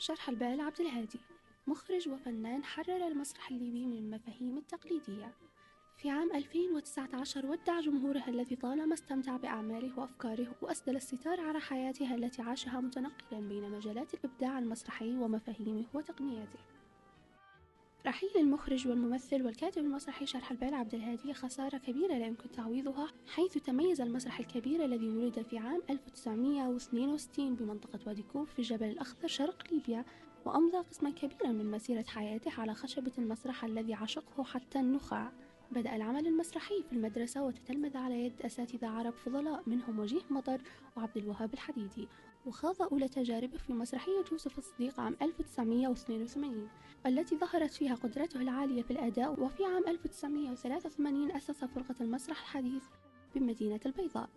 شرح البال عبد الهادي، مخرج وفنان حرر المسرح الليبي من المفاهيم التقليدية. في عام 2019 ودع جمهوره الذي طالما استمتع بأعماله وأفكاره، وأسدل الستار على حياته التي عاشها متنقلا بين مجالات الإبداع المسرحي ومفاهيمه وتقنياته. رحيل المخرج والممثل والكاتب المسرحي شرح البال عبد الهادي خسارة كبيرة لا يمكن تعويضها، حيث تميز المسرح الكبير الذي ولد في عام 1962 بمنطقة وادي كوب في الجبل الأخضر شرق ليبيا، وأمضى قسما كبيرا من مسيرة حياته على خشبة المسرح الذي عشقه حتى النخاع. بدأ العمل المسرحي في المدرسة وتتلمذ على يد أساتذة عرب فضلاء منهم وجيه مطر وعبد الوهاب الحديدي، وخاض أولى تجاربه في مسرحية يوسف الصديق عام 1982 التي ظهرت فيها قدرته العالية في الأداء. وفي عام 1983 أسس فرقة المسرح الحديث بمدينة البيضاء،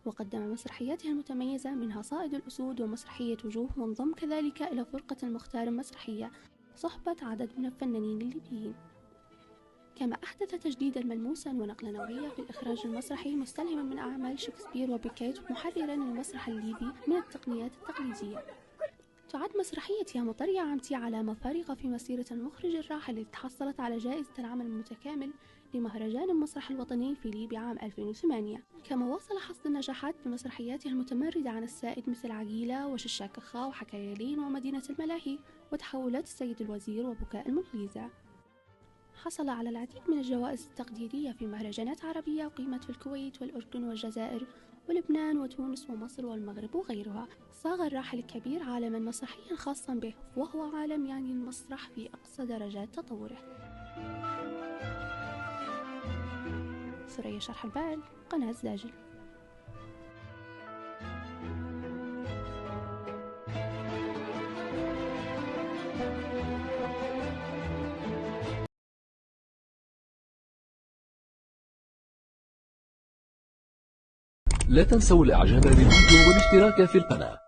وقدم مسرحياته المتميزة منها صائد الأسود ومسرحية وجوه، وانضم كذلك إلى فرقة المختار المسرحية صحبة عدد من الفنانين الليبيين. كما أحدث تجديدا ملموسا ونقلة نوعية في الإخراج المسرحي مستلهما من أعمال شكسبير وبيكيت، محررا المسرح الليبي من التقنيات التقليدية. تعد مسرحية يا مطر يا عمتي علامة فارقة في مسيرة المخرج الراحل، التي تحصلت على جائزة العمل المتكامل لمهرجان المسرح الوطني في ليبيا عام 2008. كما واصل حصد النجاحات بمسرحياته المتمردة عن السائد مثل عقيلة وششاك خا وحكايالين ومدينة الملاهي وتحولات السيد الوزير وبكاء المنغيزة. حصل على العديد من الجوائز التقديرية في مهرجانات عربية أقيمت في الكويت والأردن والجزائر ولبنان وتونس ومصر والمغرب وغيرها. صاغ الراحل الكبير عالما مسرحيا خاصا به، وهو عالم يعني المسرح في أقصى درجات تطوره. ثريا شرح البال، قناة زاجل. لا تنسوا الاعجاب بالفيديو والاشتراك في القناة.